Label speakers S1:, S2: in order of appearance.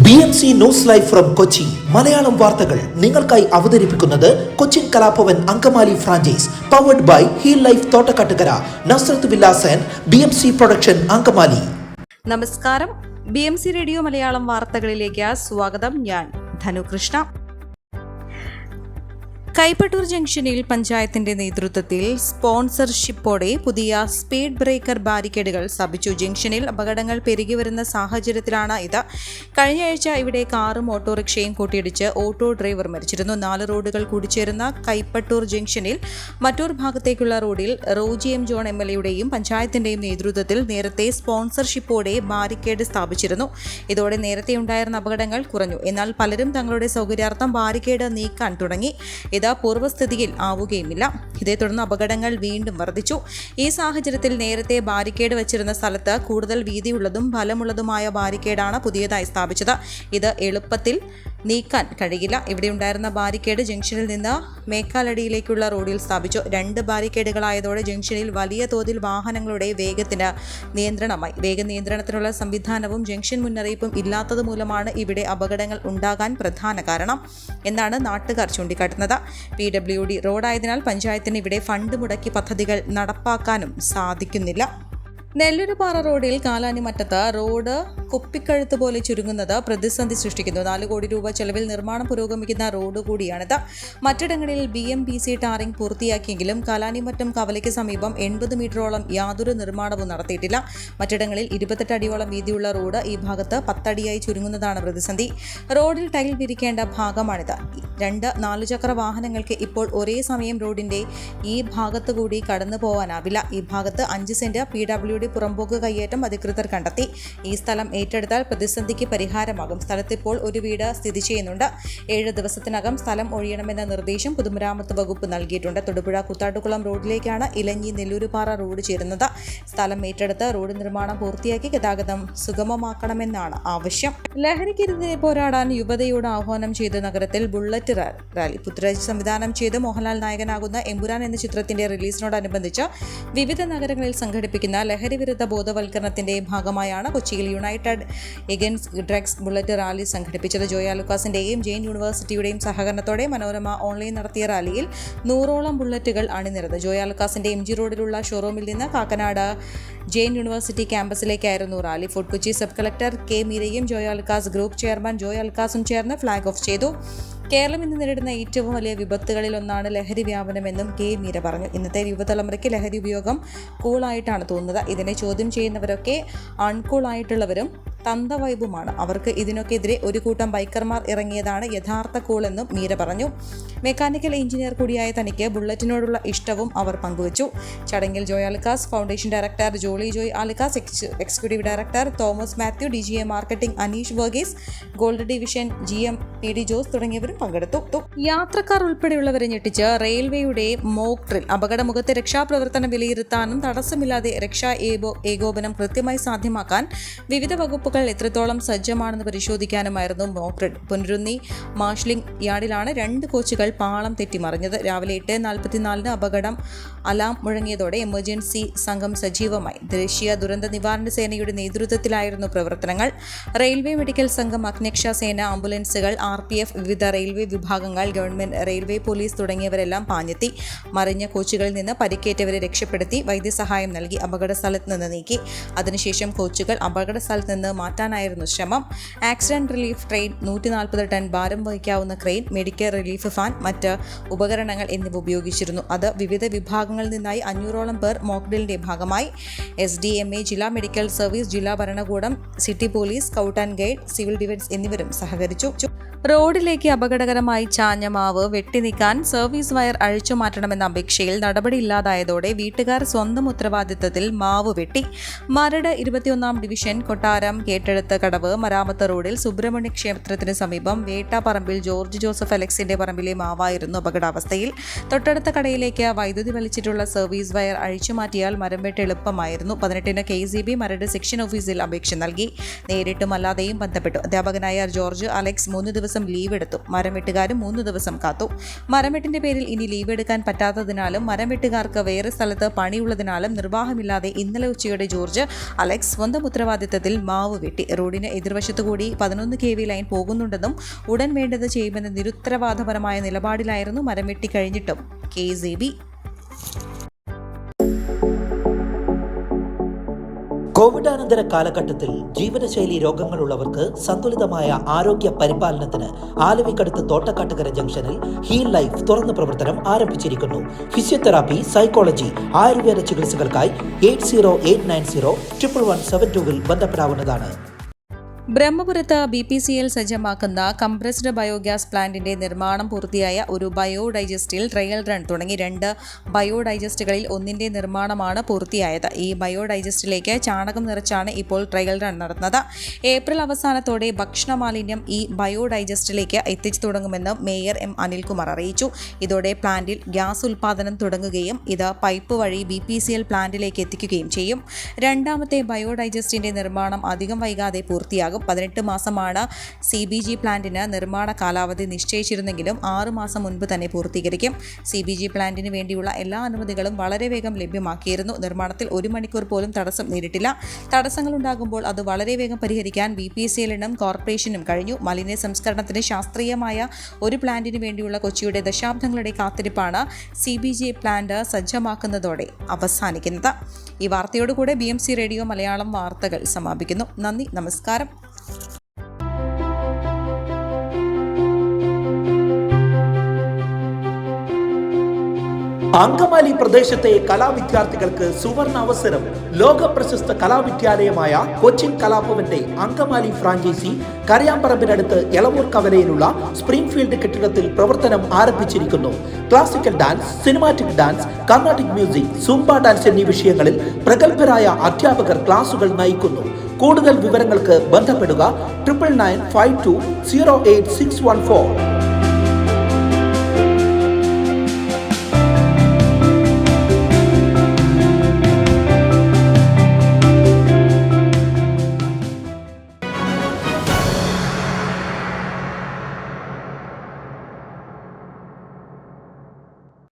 S1: BMC news live from Kochi Malayalam വാർത്തകൾ നിങ്ങൾക്കായി അവതരിപ്പിക്കുന്നത് Cochin Kalabhavan Angamaly franchise powered by heal life Thottakkattukara Nazareth villas and BMC production Angamaly.
S2: നമസ്കാരം, BMC radio Malayalam വാർത്തകളിലേക്ക് സ്വാഗതം. ഞാൻ ധനുകൃഷ്ണ. കൈപ്പട്ടൂർ ജംഗ്ഷനിൽ പഞ്ചായത്തിന്റെ നേതൃത്വത്തിൽ സ്പോൺസർഷിപ്പോടെ പുതിയ സ്പീഡ് ബ്രേക്കർ ബാരിക്കേഡുകൾ സ്ഥാപിച്ചു. ജംഗ്ഷനിൽ അപകടങ്ങൾ പെരുകി വരുന്ന സാഹചര്യത്തിലാണ് ഇത്. കഴിഞ്ഞ ആഴ്ച ഇവിടെ കാറും ഓട്ടോറിക്ഷയും കൂട്ടിയിടിച്ച് ഓട്ടോ ഡ്രൈവർ മരിച്ചിരുന്നു. 4 റോഡുകൾ കൂടിച്ചേരുന്ന കൈപ്പട്ടൂർ ജംഗ്ഷനിൽ മറ്റൂർ ഭാഗത്തേക്കുള്ള റോഡിൽ റോജി എം ജോൺ MLAയുടെയും പഞ്ചായത്തിന്റെയും നേതൃത്വത്തിൽ നേരത്തെ സ്പോൺസർഷിപ്പോടെ ബാരിക്കേഡ് സ്ഥാപിച്ചിരുന്നു. ഇതോടെ നേരത്തെ ഉണ്ടായിരുന്ന അപകടങ്ങൾ കുറഞ്ഞു. എന്നാൽ പലരും തങ്ങളുടെ സൗകര്യാർത്ഥം ബാരിക്കേഡ് നീക്കാൻ തുടങ്ങി. ഇത് പൂർവ്വസ്ഥിതിയിൽ ആവുകയുമില്ല. ഇതേ തുടർന്ന് അപകടങ്ങൾ വീണ്ടും വർദ്ധിച്ചു. ഈ സാഹചര്യത്തിൽ നേരത്തെ ബാരിക്കേഡ് വച്ചിരുന്ന സ്ഥലത്ത് കൂടുതൽ വീതിയുള്ളതും ഫലമുള്ളതുമായ ബാരിക്കേഡാണ് പുതിയതായി സ്ഥാപിച്ചത്. ഇത് എളുപ്പത്തിൽ നീക്കാൻ കഴിയില്ല. ഇവിടെ ഉണ്ടായിരുന്ന ബാരിക്കേഡ് ജംഗ്ഷനിൽ നിന്ന് മേക്കാലടിയിലേക്കുള്ള റോഡിൽ സ്ഥാപിച്ചു. 2 ബാരിക്കേഡുകളായതോടെ ജംഗ്ഷനിൽ വലിയ തോതിൽ വാഹനങ്ങളുടെ വേഗത്തിന് നിയന്ത്രണമായി. വേഗനിയന്ത്രണത്തിനുള്ള സംവിധാനവും ജംഗ്ഷൻ മുന്നറിയിപ്പും ഇല്ലാത്തത് മൂലമാണ് ഇവിടെ അപകടങ്ങൾ ഉണ്ടാകാൻ പ്രധാന കാരണം എന്നാണ് നാട്ടുകാർ ചൂണ്ടിക്കാട്ടുന്നത്. PWD റോഡായതിനാൽ പഞ്ചായത്തിന് ഇവിടെ ഫണ്ട് മുടക്കി പദ്ധതികൾ നടപ്പാക്കാനും സാധിക്കുന്നില്ല. നെല്ലൂരുപാറ റോഡിൽ കാലാനിമറ്റത്ത് റോഡ് കുപ്പിക്കഴുത്ത് പോലെ ചുരുങ്ങുന്നത് പ്രതിസന്ധി സൃഷ്ടിക്കുന്നു. 4 കോടി രൂപ ചെലവിൽ നിർമ്മാണം പുരോഗമിക്കുന്ന റോഡ് കൂടിയാണിത്. മറ്റിടങ്ങളിൽ BMPC ടാറിംഗ് പൂർത്തിയാക്കിയെങ്കിലും കാലാനിമറ്റം കവലയ്ക്ക് സമീപം 80 മീറ്ററോളം യാതൊരു നിർമ്മാണവും നടത്തിയിട്ടില്ല. മറ്റിടങ്ങളിൽ 28 അടിയോളം വീതിയുള്ള റോഡ് ഈ ഭാഗത്ത് 10 അടിയായി ചുരുങ്ങുന്നതാണ് പ്രതിസന്ധി. റോഡിൽ ടൈൽ വിരിക്കേണ്ട ഭാഗമാണിത്. 2 4 ചക്ര വാഹനങ്ങൾക്ക് ഇപ്പോൾ ഒരേ സമയം റോഡിന്റെ ഈ ഭാഗത്ത് കൂടി കടന്നു പോകാനാവില്ല. ഈ ഭാഗത്ത് 5 സെന്റ് PWD പുറമ്പോക്ക് കയ്യേറ്റം അധികൃതർ കണ്ടെത്തി. ഈ സ്ഥലം ഏറ്റെടുത്താൽ പ്രതിസന്ധിക്ക് പരിഹാരമാകും. സ്ഥലത്തിപ്പോൾ ഒരു വീട് സ്ഥിതി ചെയ്യുന്നുണ്ട്. 7 ദിവസത്തിനകം സ്ഥലം ഒഴിയണമെന്ന നിർദ്ദേശം പൊതുമരാമത്ത് വകുപ്പ് നൽകിയിട്ടുണ്ട്. തൊടുപുഴ കുത്താട്ടുകുളം റോഡിലേക്കാണ് ഇലഞ്ഞി നെല്ലൂരുപാറ റോഡ് ചേരുന്നത്. സ്ഥലം ഏറ്റെടുത്ത് റോഡ് നിർമ്മാണം പൂർത്തിയാക്കി ഗതാഗതം സുഗമമാക്കണമെന്നാണ് ആവശ്യം. ലഹരിക്കെതിരെ പോരാടാൻ യുവതയോട് ആഹ്വാനം ചെയ്ത് നഗരത്തിൽ ബുള്ളറ്റ് റാലി. പൃഥ്വിരാജ് സംവിധാനം ചെയ്ത് മോഹൻലാൽ നായകനാകുന്ന എമ്പുരാൻ എന്ന ചിത്രത്തിന്റെ റിലീസിനോടനുബന്ധിച്ച് വിവിധ നഗരങ്ങളിൽ സംഘടിപ്പിക്കുന്ന ലഹരിവിരുദ്ധ ബോധവൽക്കരണത്തിന്റെ ഭാഗമായാണ് കൊച്ചിയിൽ United against drugs bullet rally സംഘടിപ്പിച്ചത്. ജോയ ലൂക്കാസിന്റെയും ജെയിൻ യൂണിവേഴ്സിറ്റിയുടെയും സഹകരണത്തോടെ മനോരമ ഓൺലൈൻ നടത്തിയ റാലിയിൽ 100ഓളം ബുള്ളറ്റുകൾ അണിനിരന്നു. ജോയ ലൂക്കാസിന്റെ MG റോഡിലുള്ള ഷോറൂമിൽ നിന്ന് കാക്കനാട് ജെയിൻ യൂണിവേഴ്സിറ്റി ക്യാമ്പസിലേക്കായിരുന്നു റാലി. Fort Kochi sub collector K മീരയും ജോയ ലൂക്കാസ് ഗ്രൂപ്പ് ചെയർമാൻ ജോയ ലൂക്കാസും ചേർന്ന് ഫ്ളാഗ് ഓഫ് ചെയ്തു. കേരളം ഇന്ന് നേരിടുന്ന ഏറ്റവും വലിയ വിപത്തുകളിൽ ഒന്നാണ് ലഹരി വ്യാപനമെന്നും K മീര പറഞ്ഞു. ഇന്നത്തെ യുവതലമുറയ്ക്ക് ലഹരി ഉപയോഗം കൂളായിട്ടാണ് തോന്നുന്നത്. ഇതിനെ ചോദ്യം ചെയ്യുന്നവരൊക്കെ അൺകൂളായിട്ടുള്ളവരും തന്തവൈബുമാണ്. അവർക്ക് ഇതിനൊക്കെ എതിരെ ഒരു കൂട്ടം ബൈക്കർമാർ ഇറങ്ങിയതാണ് യഥാർത്ഥ കൂൾ എന്നും മീര പറഞ്ഞു. മെക്കാനിക്കൽ എഞ്ചിനീയർ കൂടിയായ തനിക്ക് ബുള്ളറ്റിനോടുള്ള ഇഷ്ടവും അവർ പങ്കുവച്ചു. ചടങ്ങിൽ Joy Alukkas foundation director Jolly Joy Alukkas, executive director Thomas Mathew, DGA marketing Aneesh Varghese, gold division GM PD Jose തുടങ്ങിയവരും പങ്കെടുത്തു. യാത്രക്കാർ ഉൾപ്പെടെയുള്ളവരെ ഞെട്ടിച്ച് റെയിൽവേയുടെ മോക്ക് ഡ്രിൽ. അപകടമുഖത്തെ രക്ഷാപ്രവർത്തനം വിലയിരുത്താനും തടസ്സമില്ലാതെ രക്ഷാ ഏകോപനം കൃത്യമായി സാധ്യമാക്കാൻ വിവിധ വകുപ്പുകൾ എത്രത്തോളം സജ്ജമാണെന്ന് പരിശോധിക്കാനുമായിരുന്നു മോക്ക് ഡ്രിൽ. പുനരുന്നി മാർഷലിംഗ് യാർഡിലാണ് 2 കോച്ചുകൾ പാളം തെറ്റിമറിഞ്ഞത്. രാവിലെ 8:44 അപകടം അലാം മുഴങ്ങിയതോടെ എമർജൻസി സംഘം സജീവമായി. ദേശീയ ദുരന്ത നിവാരണ സേനയുടെ നേതൃത്വത്തിലായിരുന്നു പ്രവർത്തനങ്ങൾ. റെയിൽവേ മെഡിക്കൽ സംഘം, അഗ്നിരക്ഷാസേന, ആംബുലൻസുകൾ, RPF, വിവിധ റെയിൽവേ വിഭാഗങ്ങൾ, ഗവൺമെന്റ്, റെയിൽവേ പോലീസ് തുടങ്ങിയവരെല്ലാം പാഞ്ഞെത്തി. മറിഞ്ഞ കോച്ചുകളിൽ നിന്ന് പരിക്കേറ്റവരെ രക്ഷപ്പെടുത്തി വൈദ്യസഹായം നൽകി അപകട സ്ഥലത്ത് നിന്ന് നീക്കി. അതിനുശേഷം കോച്ചുകൾ അപകട സ്ഥലത്ത് നിന്ന് മാറ്റാനായിരുന്നു ശ്രമം. ആക്സിഡന്റ് റിലീഫ് ട്രെയിൻ, 140 ടൺ ഭാരം വഹിക്കാവുന്ന ക്രെയിൻ, മെഡിക്കൽ റിലീഫ് ഫാൻ, മറ്റ് ഉപകരണങ്ങൾ എന്നിവ ഉപയോഗിച്ചിരുന്നു. അത് വിവിധ വിഭാഗങ്ങളിൽ നിന്നായി 500ഓളം പേർ മോക്ഡ്രിലിന്റെ ഭാഗമായി. SDMA, ജില്ലാ മെഡിക്കൽ സർവീസ്, ജില്ലാ ഭരണകൂടം, city police, scout and guide, civil defence എന്നിവരും സഹകരിച്ചു. റോഡിലേക്ക് അപകടകരമായി ചാഞ്ഞ മാവ് വെട്ടിനീക്കാൻ സർവീസ് വയർ അഴിച്ചു മാറ്റണമെന്ന അപേക്ഷയിൽ നടപടിയില്ലാതായതോടെ വീട്ടുകാർ സ്വന്തം ഉത്തരവാദിത്തത്തിൽ മാവ് വെട്ടി. മരട് 21-ാം ഡിവിഷൻ കൊട്ടാരം കേട്ടെടുത്ത കടവ് മരാമത്ത് റോഡിൽ സുബ്രഹ്മണ്യ ക്ഷേത്രത്തിന് സമീപം വേട്ടാപ്പറമ്പിൽ ജോർജ് ജോസഫ് അലക്സിന്റെ പറമ്പിലെ മാവായിരുന്നു അപകടാവസ്ഥയിൽ. തൊട്ടടുത്ത കടയിലേക്ക് വൈദ്യുതി വലിച്ചിട്ടുള്ള സർവീസ് വയർ അഴിച്ചുമാറ്റിയാൽ മരം വെട്ട് എളുപ്പമായിരുന്നു. 18-ന് KCB മരട് സെക്ഷൻ ഓഫീസിൽ അപേക്ഷ നൽകി. നേരിട്ടും അല്ലാതെയും ബന്ധപ്പെട്ടു. അധ്യാപകനായ ജോർജ് അലക്സ് 3 ദിവസം ദിവസം ലീവ് എടുത്തു. മരം വെട്ടുകാരും 3 ദിവസം കാത്തു. മരം വെട്ടിന്റെ പേരിൽ ഇനി ലീവ് എടുക്കാൻ പറ്റാത്തതിനാലും മരം വെട്ടുകാർക്ക് വേറെ സ്ഥലത്ത് പണിയുള്ളതിനാലും നിർവാഹമില്ലാതെ ഇന്നലെ ഉച്ചയോടെ ജോർജ് അലക്സ് സ്വന്തം ഉത്തരവാദിത്തത്തിൽ മാവ് വെട്ടി. റോഡിന് എതിർവശത്തുകൂടി 11 kV ലൈൻ പോകുന്നുണ്ടെന്നും ഉടൻ വേണ്ടത് ചെയ്യുമെന്ന നിരുത്തരവാദപരമായ നിലപാടിലായിരുന്നു മരം വെട്ടി കഴിഞ്ഞിട്ടും KZB.
S1: കോവിഡാനന്തര കാലഘട്ടത്തിൽ ജീവനശൈലി രോഗങ്ങളുള്ളവർക്ക് സന്തുലിതമായ ആരോഗ്യ പരിപാലനത്തിന് ആലുവയ്ക്കടുത്ത് തോട്ടക്കാട്ടുകര ജംഗ്ഷനിൽ ഹീൽ ലൈഫ് തുറന്ന പ്രവർത്തനം ആരംഭിച്ചിരിക്കുന്നു. ഫിസിയോതെറാപ്പി, സൈക്കോളജി, ആയുർവേദ ചികിത്സകൾക്കായി 8089011722 ബന്ധപ്പെടാവുന്നതാണ്.
S2: ബ്രഹ്മപുരത്ത് BPCL സജ്ജമാക്കുന്ന കംപ്രസ്ഡ് ബയോഗ്യാസ് പ്ലാന്റിന്റെ നിർമ്മാണം പൂർത്തിയായ ഒരു ബയോഡൈജസ്റ്റിൽ ട്രയൽ റൺ തുടങ്ങി 2 ബയോഡൈജസ്റ്റുകളിൽ ഒന്നിന്റെ നിർമ്മാണമാണ് പൂർത്തിയായത്. ഈ ബയോഡൈജസ്റ്റിലേക്ക് ചാണകം നിറച്ചാണ് ഇപ്പോൾ ട്രയൽ റൺ നടത്തുന്നത്. ഏപ്രിൽ അവസാനത്തോടെ ഭക്ഷണ മാലിന്യം ഈ ബയോഡൈജസ്റ്റിലേക്ക് എത്തിച്ചു തുടങ്ങുമെന്ന് മേയർ M. അനിൽകുമാർ അറിയിച്ചു. ഇതോടെ പ്ലാന്റിൽ ഗ്യാസ് ഉൽപ്പാദനം തുടങ്ങുകയും ഇത് പൈപ്പ് വഴി BPCL പ്ലാന്റിലേക്ക് എത്തിക്കുകയും ചെയ്യും. രണ്ടാമത്തെ ബയോഡൈജസ്റ്റിന്റെ നിർമ്മാണം അധികം വൈകാതെ പൂർത്തിയാകും. 18 മാസമാണ് CBG പ്ലാന്റിന് നിർമ്മാണ കാലാവധി നിശ്ചയിച്ചിരുന്നെങ്കിലും 6 മാസം മുൻപ് തന്നെ പൂർത്തീകരിക്കും. CBG പ്ലാന്റിന് വേണ്ടിയുള്ള എല്ലാ അനുമതികളും വളരെ വേഗം ലഭ്യമാക്കിയിരുന്നു. നിർമ്മാണത്തിൽ 1 മണിക്കൂർ പോലും തടസ്സം നേരിട്ടില്ല. തടസ്സങ്ങളുണ്ടാകുമ്പോൾ അത് വളരെ വേഗം പരിഹരിക്കാൻ BPCL-നും കോർപ്പറേഷനും കഴിഞ്ഞു. മാലിന്യ സംസ്കരണത്തിന് ശാസ്ത്രീയമായ ഒരു പ്ലാന്റിന് വേണ്ടിയുള്ള കൊച്ചിയുടെ ദശാബ്ദങ്ങളുടെ കാത്തിരിപ്പാണ് CBG പ്ലാന്റ് സജ്ജമാക്കുന്നതോടെ അവസാനിക്കുന്നത്. ഈ വാർത്തയോടുകൂടെ BMC റേഡിയോ മലയാളം വാർത്തകൾ സമാപിക്കുന്നു. നന്ദി, നമസ്കാരം.
S1: അങ്കമാലി പ്രദേശത്തെ കലാവിദ്യാർത്ഥികൾക്ക് സുവർണ അവസരം. ലോക പ്രശസ്ത കലാവിദ്യാലയമായ കൊച്ചിൻ കലാഭവന്റെ അങ്കമാലി ഫ്രാഞ്ചൈസി കരയാമ്പറമ്പിനടുത്ത് എളവൂർ കവലയിലുള്ള സ്പ്രിംഗ്ഫീൽഡ് കെട്ടിടത്തിൽ പ്രവർത്തനം ആരംഭിച്ചിരിക്കുന്നു. Classical dance, cinematic dance, Carnatic music, Zumba dance എന്നീ വിഷയങ്ങളിൽ പ്രഗത്ഭരായ അധ്യാപകർ ക്ലാസുകൾ നയിക്കുന്നു. കൂടുതൽ വിവരങ്ങൾക്ക് ബന്ധപ്പെടുക 9995208614.